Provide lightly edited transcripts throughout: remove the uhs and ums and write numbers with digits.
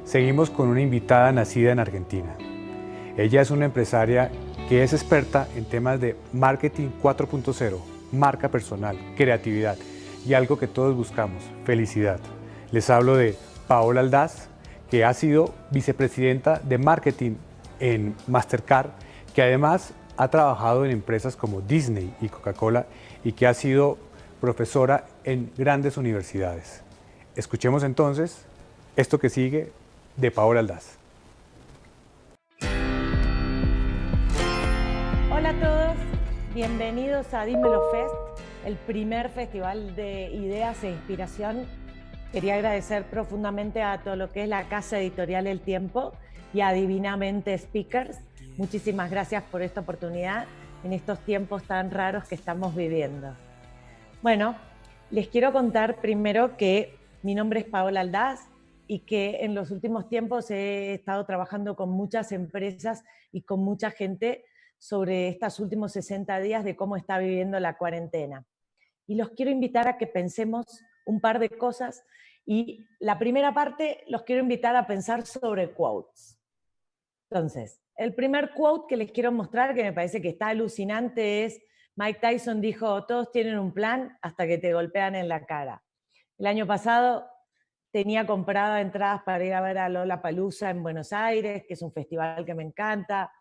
Seguimos con una invitada nacida en Argentina. Ella es una empresaria que es experta en temas de marketing 4.0, marca personal, creatividad y algo que todos buscamos, felicidad. Les hablo de Paola Aldaz, que ha sido vicepresidenta de marketing en Mastercard, que además ha trabajado en empresas como Disney y Coca-Cola y que ha sido profesora en grandes universidades. Escuchemos entonces esto que sigue de Paola Aldaz. Hola a todos, bienvenidos a Dímelo Fest, el primer festival de ideas e inspiración. Quería agradecer profundamente a todo lo que es la Casa Editorial El Tiempo y a Divinamente Speakers. Muchísimas gracias por esta oportunidad en estos tiempos tan raros que estamos viviendo. Bueno, les quiero contar primero que mi nombre es Paola Aldaz y que en los últimos tiempos he estado trabajando con muchas empresas y con mucha gente sobre estos últimos 60 días de cómo está viviendo la cuarentena. Y los quiero invitar a que pensemos un par de cosas y la primera parte los quiero invitar a pensar sobre quotes. Entonces, el primer quote que les quiero mostrar, que me parece que está alucinante, es Mike Tyson dijo, todos tienen un plan hasta que te golpean en la cara. El año pasado tenía comprada entradas para ir a ver a Lollapalooza en Buenos Aires, que es un festival que me encanta.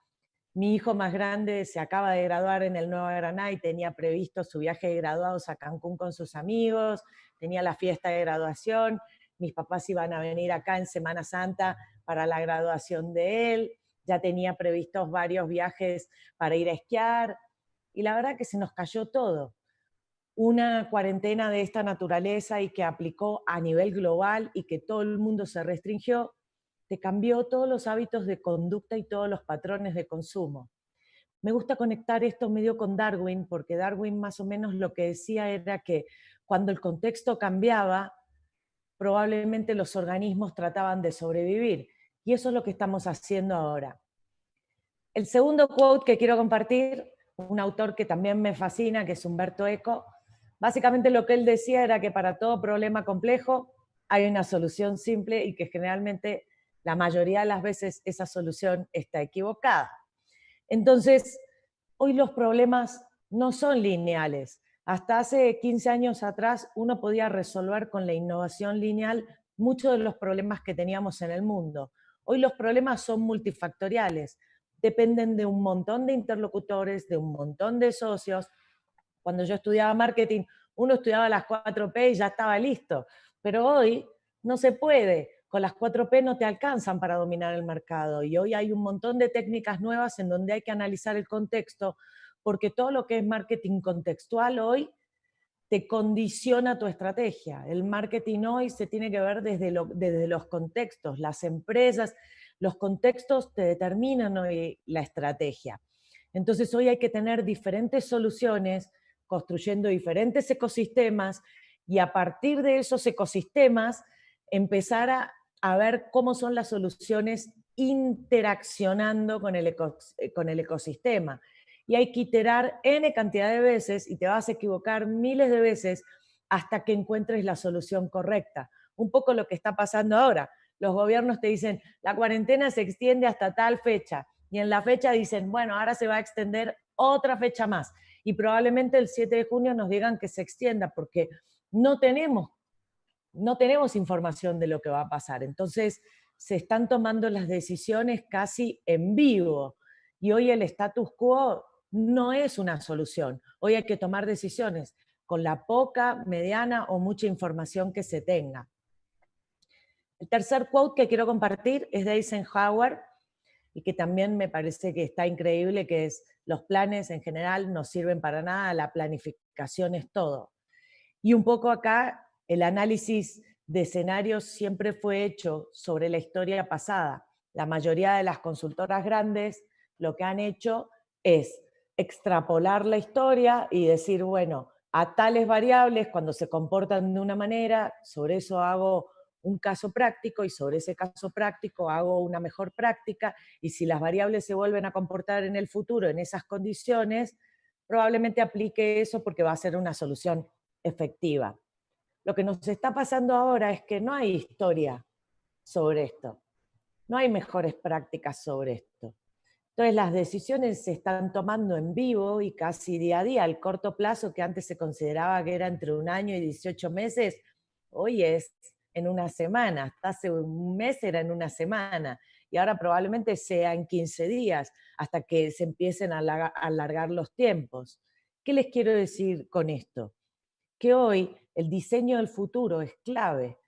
Mi hijo más grande se acaba de graduar en el Nueva Granada y tenía previsto su viaje de graduados a Cancún con sus amigos, tenía la fiesta de graduación, mis papás iban a venir acá en Semana Santa para la graduación de él, ya tenía previstos varios viajes para ir a esquiar, y la verdad que se nos cayó todo. Una cuarentena de esta naturaleza y que aplicó a nivel global y que todo el mundo se restringió, te cambió todos los hábitos de conducta y todos los patrones de consumo. Me gusta conectar esto medio con Darwin, porque Darwin más o menos lo que decía era que cuando el contexto cambiaba, probablemente los organismos trataban de sobrevivir. Y eso es lo que estamos haciendo ahora. El segundo quote que quiero compartir, un autor que también me fascina, que es Humberto Eco, básicamente lo que él decía era que para todo problema complejo hay una solución simple y que generalmente la mayoría de las veces esa solución está equivocada. Entonces, hoy los problemas no son lineales. Hasta hace 15 años atrás uno podía resolver con la innovación lineal muchos de los problemas que teníamos en el mundo. Hoy los problemas son multifactoriales, dependen de un montón de interlocutores, de un montón de socios. Cuando yo estudiaba marketing, uno estudiaba las 4P y ya estaba listo. Pero hoy no se puede. Con las 4P no te alcanzan para dominar el mercado. Y hoy hay un montón de técnicas nuevas en donde hay que analizar el contexto, porque todo lo que es marketing contextual hoy te condiciona tu estrategia. El marketing hoy se tiene que ver desde los contextos. Las empresas, los contextos te determinan hoy la estrategia. Entonces hoy hay que tener diferentes soluciones, construyendo diferentes ecosistemas y a partir de esos ecosistemas empezar a ver cómo son las soluciones interaccionando con el ecosistema. Y hay que iterar N cantidad de veces y te vas a equivocar miles de veces hasta que encuentres la solución correcta. Un poco lo que está pasando ahora. Los gobiernos te dicen, la cuarentena se extiende hasta tal fecha. Y en la fecha dicen, bueno, ahora se va a extender otra fecha más. Y probablemente el 7 de junio nos digan que se extienda porque no tenemos información de lo que va a pasar. Entonces, se están tomando las decisiones casi en vivo. Y hoy el status quo no es una solución. Hoy hay que tomar decisiones con la poca, mediana o mucha información que se tenga. El tercer quote que quiero compartir es de Eisenhower y que también me parece que está increíble, que es los planes en general no sirven para nada, la planificación es todo. Y un poco acá el análisis de escenarios siempre fue hecho sobre la historia pasada. La mayoría de las consultoras grandes lo que han hecho es extrapolar la historia y decir, bueno, a tales variables, cuando se comportan de una manera, sobre eso hago un caso práctico y sobre ese caso práctico hago una mejor práctica y si las variables se vuelven a comportar en el futuro en esas condiciones, probablemente aplique eso porque va a ser una solución efectiva. Lo que nos está pasando ahora es que no hay historia sobre esto. No hay mejores prácticas sobre esto. Entonces las decisiones se están tomando en vivo y casi día a día. El corto plazo que antes se consideraba que era entre 1 año y 18 meses, hoy es en una semana. Hasta hace un mes era en una semana. Y ahora probablemente sea en 15 días, hasta que se empiecen a alargar los tiempos. ¿Qué les quiero decir con esto? Que hoy el diseño del futuro es clave.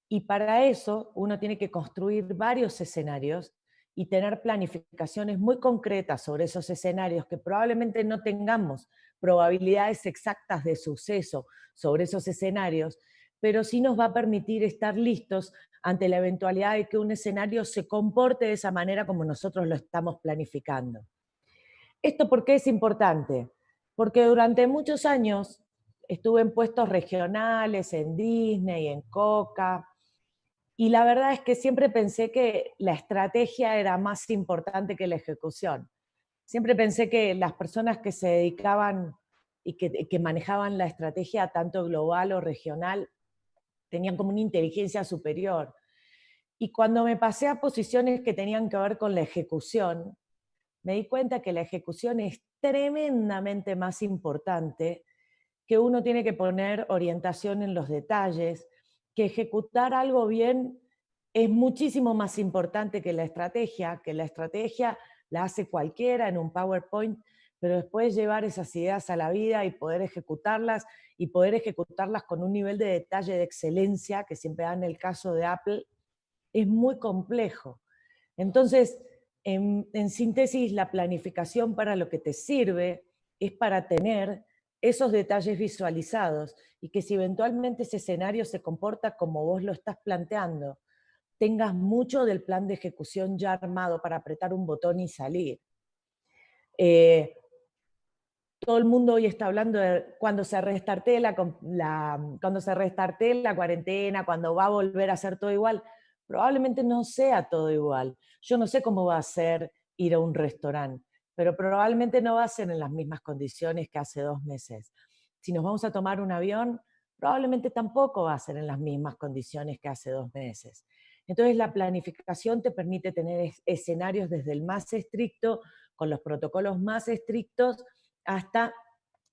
Y para eso uno tiene que construir varios escenarios y tener planificaciones muy concretas sobre esos escenarios que probablemente no tengamos probabilidades exactas de suceso sobre esos escenarios, pero sí nos va a permitir estar listos ante la eventualidad de que un escenario se comporte de esa manera como nosotros lo estamos planificando. ¿Esto por qué es importante? Porque durante muchos años estuve en puestos regionales, en Disney, en Coca, y la verdad es que siempre pensé que la estrategia era más importante que la ejecución. Siempre pensé que las personas que se dedicaban y que manejaban la estrategia tanto global o regional tenían como una inteligencia superior. Y cuando me pasé a posiciones que tenían que ver con la ejecución, me di cuenta que la ejecución es tremendamente más importante, que uno tiene que poner orientación en los detalles, que ejecutar algo bien es muchísimo más importante que la estrategia la hace cualquiera en un PowerPoint, pero después llevar esas ideas a la vida y poder ejecutarlas con un nivel de detalle de excelencia, que siempre da en el caso de Apple, es muy complejo. Entonces, en síntesis, la planificación para lo que te sirve es para tener esos detalles visualizados y que si eventualmente ese escenario se comporta como vos lo estás planteando, tengas mucho del plan de ejecución ya armado para apretar un botón y salir. Eh, Todo el mundo hoy está hablando de cuando se restartee cuando se restartee la cuarentena, cuando va a volver a ser todo igual. Probablemente no sea todo igual. Yo no sé cómo va a ser ir a un restaurante, pero probablemente no va a ser en las mismas condiciones que hace 2 meses. Si nos vamos a tomar un avión, probablemente tampoco va a ser en las mismas condiciones que hace 2 meses. Entonces la planificación te permite tener escenarios desde el más estricto, con los protocolos más estrictos, hasta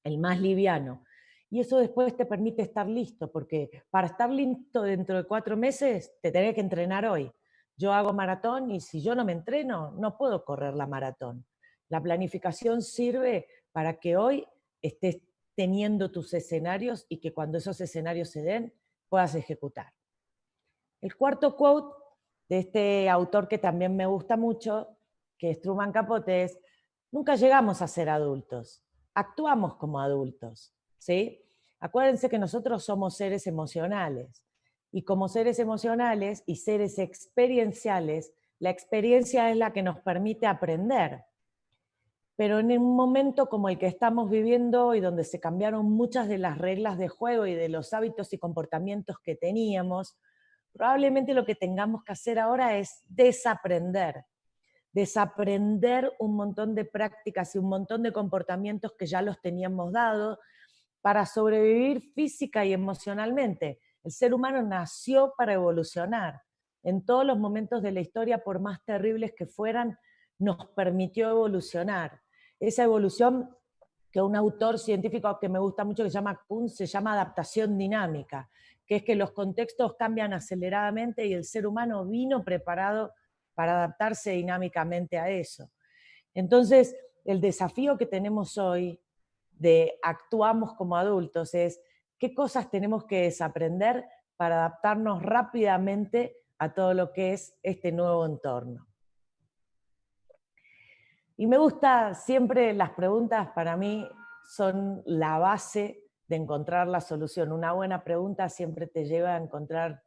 el más liviano. Y eso después te permite estar listo, porque para estar listo dentro de 4 meses te tenés que entrenar hoy. Yo hago maratón y si yo no me entreno, no puedo correr la maratón. La planificación sirve para que hoy estés teniendo tus escenarios y que cuando esos escenarios se den, puedas ejecutar. El cuarto quote de este autor que también me gusta mucho, que es Truman Capote, es: nunca llegamos a ser adultos, actuamos como adultos, ¿sí? Acuérdense que nosotros somos seres emocionales y como seres emocionales y seres experienciales, la experiencia es la que nos permite aprender. Pero en un momento como el que estamos viviendo hoy, donde se cambiaron muchas de las reglas de juego y de los hábitos y comportamientos que teníamos, probablemente lo que tengamos que hacer ahora es desaprender un montón de prácticas y un montón de comportamientos que ya los teníamos dados para sobrevivir física y emocionalmente. El ser humano nació para evolucionar. En todos los momentos de la historia, por más terribles que fueran, nos permitió evolucionar. Esa evolución que un autor científico que me gusta mucho, que se llama Kuhn, se llama adaptación dinámica, que es que los contextos cambian aceleradamente y el ser humano vino preparado para adaptarse dinámicamente a eso. Entonces, el desafío que tenemos hoy de actuamos como adultos es qué cosas tenemos que desaprender para adaptarnos rápidamente a todo lo que es este nuevo entorno. Y me gusta siempre, las preguntas para mí son la base de encontrar la solución. Una buena pregunta siempre te lleva a encontrar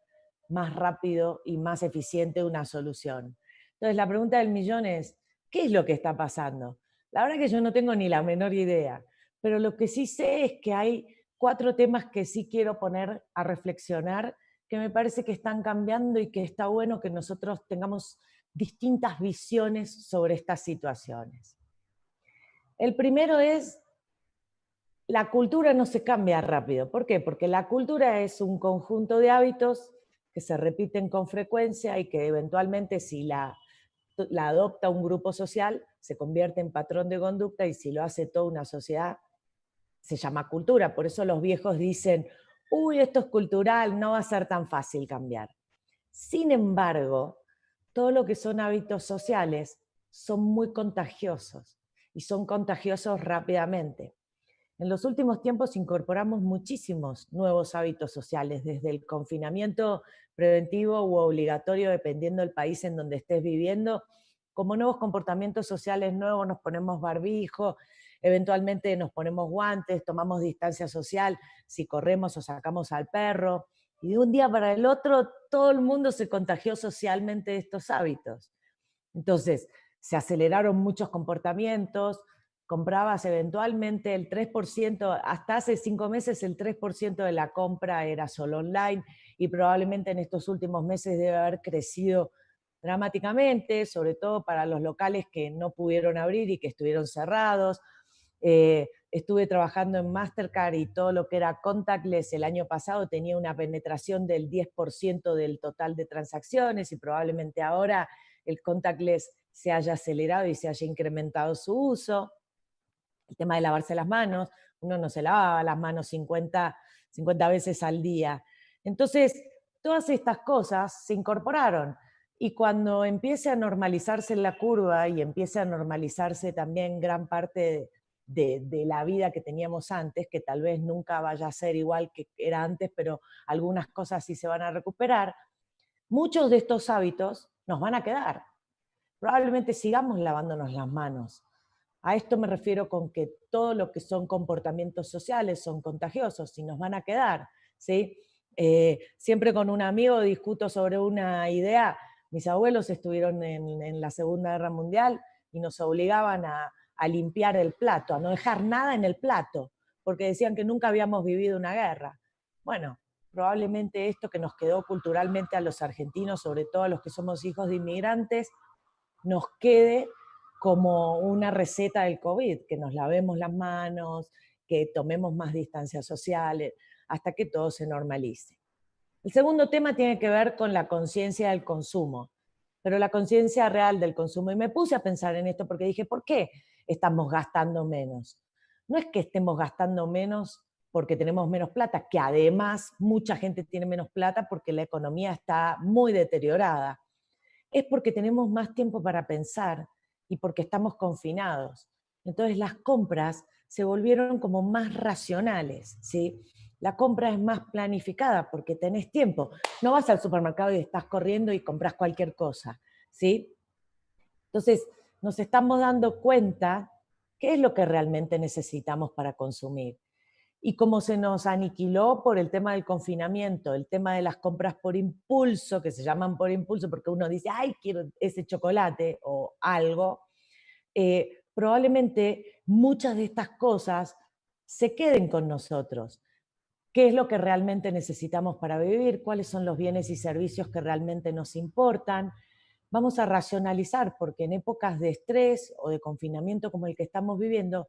más rápido y más eficiente una solución. Entonces la pregunta del millón es: ¿qué es lo que está pasando? La verdad que yo no tengo ni la menor idea, pero lo que sí sé es que hay 4 temas que sí quiero poner a reflexionar, que me parece que están cambiando y que está bueno que nosotros tengamos distintas visiones sobre estas situaciones. El primero es: la cultura no se cambia rápido. ¿Por qué? Porque la cultura es un conjunto de hábitos que se repiten con frecuencia y que eventualmente si la adopta un grupo social, se convierte en patrón de conducta, y si lo hace toda una sociedad, se llama cultura. Por eso los viejos dicen, uy, esto es cultural, no va a ser tan fácil cambiar. Sin embargo, todo lo que son hábitos sociales son muy contagiosos y son contagiosos rápidamente. En los últimos tiempos incorporamos muchísimos nuevos hábitos sociales, desde el confinamiento preventivo u obligatorio, dependiendo del país en donde estés viviendo, como nuevos comportamientos sociales nuevos, nos ponemos barbijo, eventualmente nos ponemos guantes, tomamos distancia social, si corremos o sacamos al perro, y de un día para el otro todo el mundo se contagió socialmente de estos hábitos. Entonces, se aceleraron muchos comportamientos, comprabas eventualmente el 3%, hasta hace 5 meses el 3% de la compra era solo online, y probablemente en estos últimos meses debe haber crecido dramáticamente, sobre todo para los locales que no pudieron abrir y que estuvieron cerrados. Estuve trabajando en Mastercard y todo lo que era contactless el año pasado tenía una penetración del 10% del total de transacciones, y probablemente ahora el contactless se haya acelerado y se haya incrementado su uso. El tema de lavarse las manos, uno no se lavaba las manos 50 veces al día. Entonces, todas estas cosas se incorporaron. Y cuando empiece a normalizarse la curva y empiece a normalizarse también gran parte de la vida que teníamos antes, que tal vez nunca vaya a ser igual que era antes, pero algunas cosas sí se van a recuperar, muchos de estos hábitos nos van a quedar. Probablemente sigamos lavándonos las manos. A esto me refiero con que todo lo que son comportamientos sociales son contagiosos y nos van a quedar, ¿sí? Siempre con un amigo discuto sobre una idea. Mis abuelos estuvieron en la Segunda Guerra Mundial y nos obligaban a limpiar el plato, a no dejar nada en el plato, porque decían que nunca habíamos vivido una guerra. Bueno, probablemente esto que nos quedó culturalmente a los argentinos, sobre todo a los que somos hijos de inmigrantes, nos quede como una receta del COVID, que nos lavemos las manos, que tomemos más distancias sociales, hasta que todo se normalice. El segundo tema tiene que ver con la conciencia del consumo, pero la conciencia real del consumo. Y me puse a pensar en esto porque dije, ¿por qué estamos gastando menos? No es que estemos gastando menos porque tenemos menos plata, que además mucha gente tiene menos plata porque la economía está muy deteriorada. Es porque tenemos más tiempo para pensar y porque estamos confinados. Entonces las compras se volvieron como más racionales, ¿sí? La compra es más planificada porque tenés tiempo. No vas al supermercado y estás corriendo y compras cualquier cosa, ¿sí? Entonces nos estamos dando cuenta qué es lo que realmente necesitamos para consumir. Y como se nos aniquiló por el tema del confinamiento, el tema de las compras por impulso, que se llaman por impulso porque uno dice, ay, quiero ese chocolate o algo, probablemente muchas de estas cosas se queden con nosotros. ¿Qué es lo que realmente necesitamos para vivir? ¿Cuáles son los bienes y servicios que realmente nos importan? Vamos a racionalizar, porque en épocas de estrés o de confinamiento como el que estamos viviendo,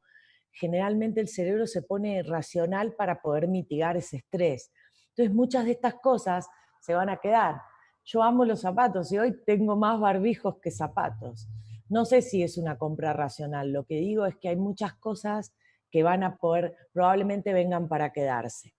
generalmente el cerebro se pone racional para poder mitigar ese estrés. Entonces muchas de estas cosas se van a quedar. Yo amo los zapatos y hoy tengo más barbijos que zapatos. No sé si es una compra racional, lo que digo es que hay muchas cosas que van a poder, probablemente vengan para quedarse.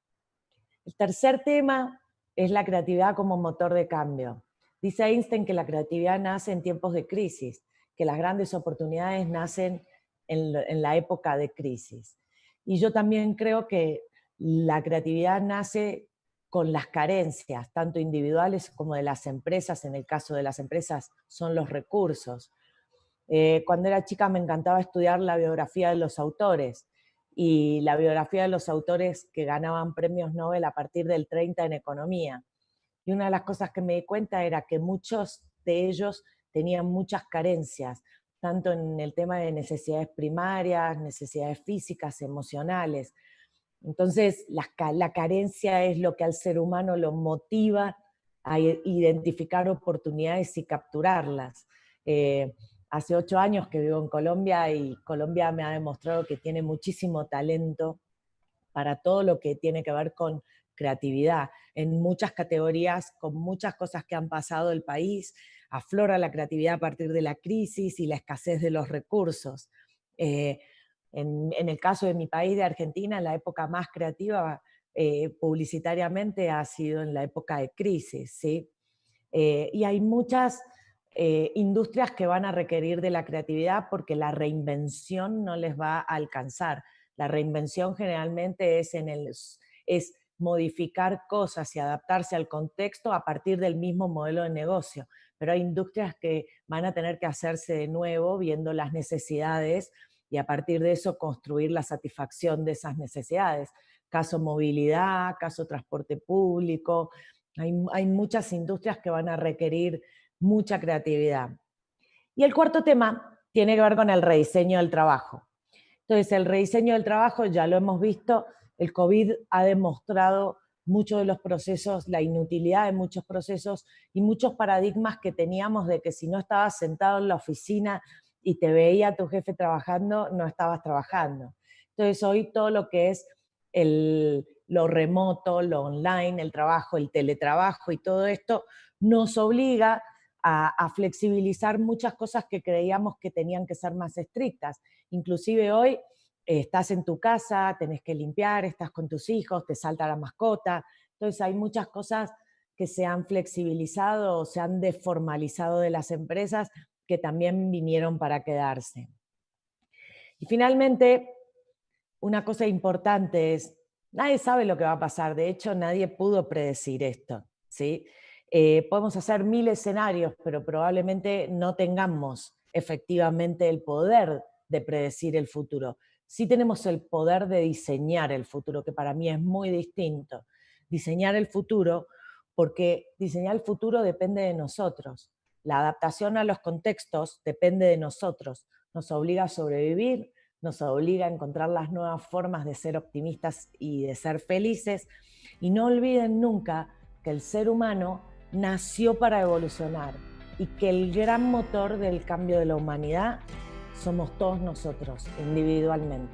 El tercer tema es la creatividad como motor de cambio. Dice Einstein que la creatividad nace en tiempos de crisis, que las grandes oportunidades nacen en la época de crisis. Y yo también creo que la creatividad nace con las carencias, tanto individuales como de las empresas. En el caso de las empresas son los recursos. Cuando era chica me encantaba estudiar la biografía de los autores, y la biografía de los autores que ganaban premios Nobel a partir del 30 en economía. Y una de las cosas que me di cuenta era que muchos de ellos tenían muchas carencias, tanto en el tema de necesidades primarias, necesidades físicas, emocionales. Entonces, la carencia es lo que al ser humano lo motiva a identificar oportunidades y capturarlas. Hace 8 años que vivo en Colombia y Colombia me ha demostrado que tiene muchísimo talento para todo lo que tiene que ver con creatividad en muchas categorías, con muchas cosas que han pasado el país. Aflora la creatividad a partir de la crisis y la escasez de los recursos. En el caso de mi país, de Argentina, la época más creativa publicitariamente ha sido en la época de crisis, ¿sí? Y hay muchas industrias que van a requerir de la creatividad porque la reinvención no les va a alcanzar. La reinvención generalmente es modificar cosas y adaptarse al contexto a partir del mismo modelo de negocio. Pero hay industrias que van a tener que hacerse de nuevo viendo las necesidades y a partir de eso construir la satisfacción de esas necesidades. Caso movilidad, caso transporte público. Hay muchas industrias que van a requerir mucha creatividad. Y el cuarto tema tiene que ver con el rediseño del trabajo. Entonces, el rediseño del trabajo, ya lo hemos visto, el COVID ha demostrado muchos de los procesos, la inutilidad de muchos procesos y muchos paradigmas que teníamos de que si no estabas sentado en la oficina y te veía tu jefe trabajando, no estabas trabajando. Entonces, hoy todo lo que es lo remoto, lo online, el trabajo, el teletrabajo y todo esto nos obliga a flexibilizar muchas cosas que creíamos que tenían que ser más estrictas. Inclusive hoy estás en tu casa, tenés que limpiar, estás con tus hijos, te salta la mascota. Entonces hay muchas cosas que se han flexibilizado o se han desformalizado de las empresas que también vinieron para quedarse. Y finalmente, una cosa importante es, nadie sabe lo que va a pasar, de hecho nadie pudo predecir esto, ¿sí? Podemos hacer 1000 escenarios, pero probablemente no tengamos efectivamente el poder de predecir el futuro. Sí tenemos el poder de diseñar el futuro, que para mí es muy distinto. Diseñar el futuro, porque diseñar el futuro depende de nosotros. La adaptación a los contextos depende de nosotros. Nos obliga a sobrevivir, nos obliga a encontrar las nuevas formas de ser optimistas y de ser felices. Y no olviden nunca que el ser humano nació para evolucionar y que el gran motor del cambio de la humanidad somos todos nosotros, individualmente.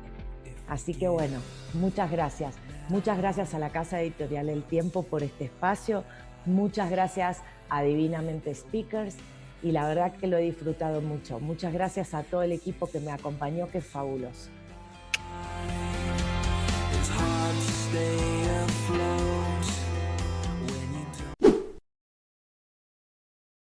Así que bueno, muchas gracias. Muchas gracias a la Casa Editorial El Tiempo por este espacio. Muchas gracias a Divinamente Speakers. Y la verdad que lo he disfrutado mucho. Muchas gracias a todo el equipo que me acompañó, que es fabuloso.